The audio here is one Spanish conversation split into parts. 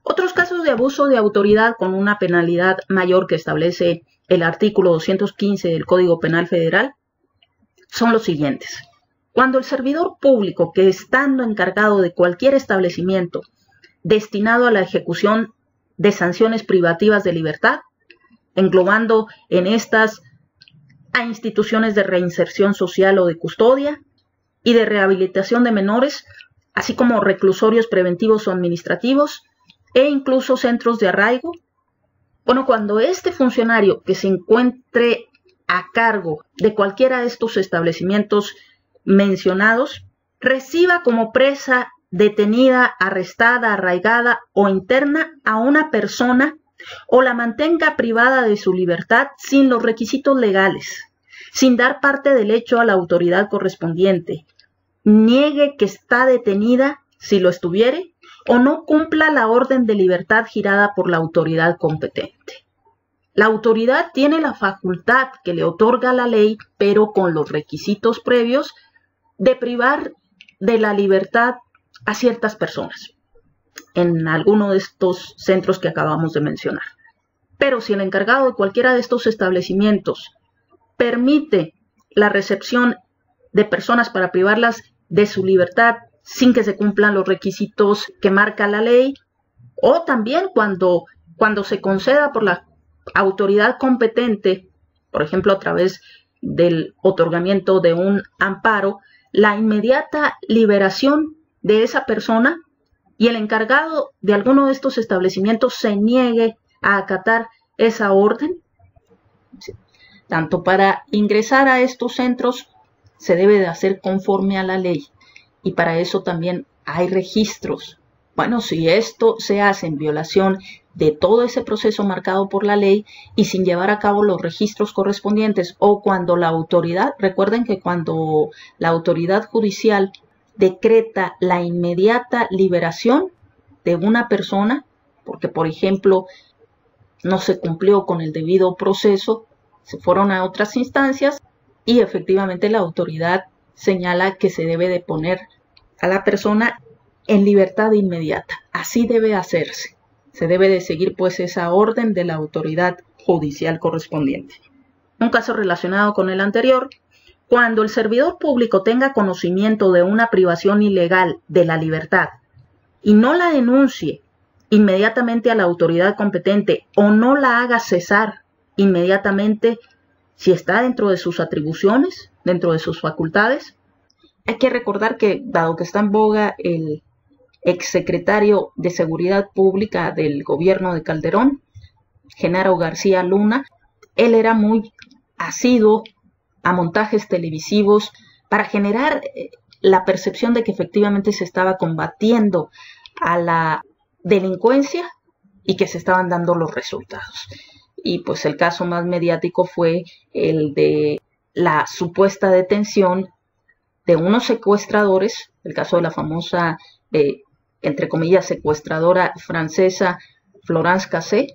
Otros casos de abuso de autoridad con una penalidad mayor que establece el artículo 215 del Código Penal Federal son los siguientes. Cuando el servidor público que estando encargado de cualquier establecimiento destinado a la ejecución de sanciones privativas de libertad, englobando en estas a instituciones de reinserción social o de custodia y de rehabilitación de menores, así como reclusorios preventivos o administrativos, e incluso centros de arraigo. Bueno, cuando este funcionario que se encuentre a cargo de cualquiera de estos establecimientos mencionados reciba como presa detenida, arrestada, arraigada o interna a una persona o la mantenga privada de su libertad sin los requisitos legales, sin dar parte del hecho a la autoridad correspondiente, niegue que está detenida si lo estuviere, o no cumpla la orden de libertad girada por la autoridad competente. La autoridad tiene la facultad que le otorga la ley, pero con los requisitos previos, de privar de la libertad a ciertas personas en alguno de estos centros que acabamos de mencionar. Pero si el encargado de cualquiera de estos establecimientos permite la recepción de personas para privarlas de su libertad sin que se cumplan los requisitos que marca la ley, o también cuando se conceda por la autoridad competente, por ejemplo a través del otorgamiento de un amparo, la inmediata liberación de esa persona y el encargado de alguno de estos establecimientos se niegue a acatar esa orden. Tanto para ingresar a estos centros se debe de hacer conforme a la ley. Y para eso también hay registros. Bueno, si esto se hace en violación de todo ese proceso marcado por la ley y sin llevar a cabo los registros correspondientes, o cuando la autoridad, recuerden que cuando la autoridad judicial decreta la inmediata liberación de una persona, porque por ejemplo no se cumplió con el debido proceso, se fueron a otras instancias y efectivamente la autoridad señala que se debe de poner a la persona en libertad inmediata. Así debe hacerse. Se debe de seguir pues esa orden de la autoridad judicial correspondiente. Un caso relacionado con el anterior: cuando el servidor público tenga conocimiento de una privación ilegal de la libertad y no la denuncie inmediatamente a la autoridad competente o no la haga cesar inmediatamente si está dentro de sus atribuciones, dentro de sus facultades. Hay que recordar que, dado que está en boga el exsecretario de Seguridad Pública del gobierno de Calderón, Genaro García Luna, él era muy asiduo a montajes televisivos para generar la percepción de que efectivamente se estaba combatiendo a la delincuencia y que se estaban dando los resultados. Y pues el caso más mediático fue el de la supuesta detención de unos secuestradores, el caso de la famosa, entre comillas, secuestradora francesa Florence Cassé.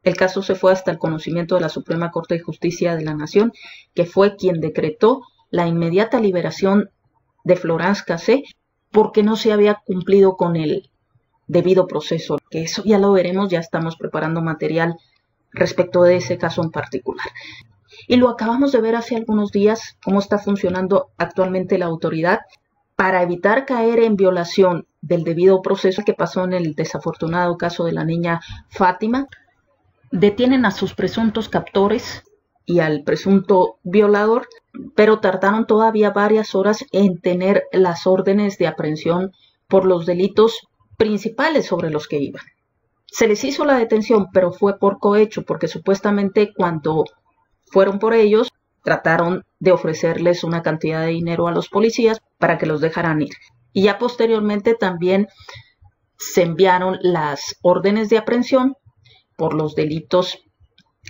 El caso se fue hasta el conocimiento de la Suprema Corte de Justicia de la Nación, que fue quien decretó la inmediata liberación de Florence Cassé porque no se había cumplido con el debido proceso. Que eso ya lo veremos, ya estamos preparando material respecto de ese caso en particular. Y lo acabamos de ver hace algunos días, cómo está funcionando actualmente la autoridad para evitar caer en violación del debido proceso que pasó en el desafortunado caso de la niña Fátima. Detienen a sus presuntos captores y al presunto violador, pero tardaron todavía varias horas en tener las órdenes de aprehensión por los delitos principales sobre los que iban. Se les hizo la detención, pero fue por cohecho, porque supuestamente cuando fueron por ellos, trataron de ofrecerles una cantidad de dinero a los policías para que los dejaran ir. Y ya posteriormente también se enviaron las órdenes de aprehensión por los delitos,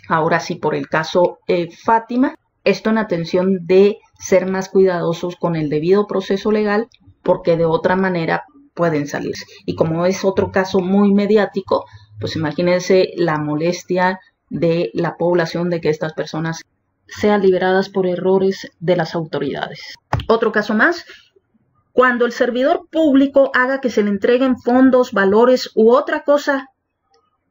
ahora sí por el caso Fátima, esto en atención de ser más cuidadosos con el debido proceso legal, porque de otra manera pueden salirse. Y como es otro caso muy mediático, pues imagínense la molestia de la población de que estas personas sean liberadas por errores de las autoridades. Otro caso más: cuando el servidor público haga que se le entreguen fondos, valores u otra cosa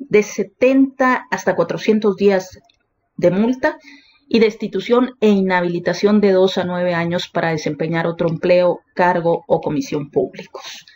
de 70 hasta 400 días de multa y destitución e inhabilitación de 2 a 9 años para desempeñar otro empleo, cargo o comisión públicos.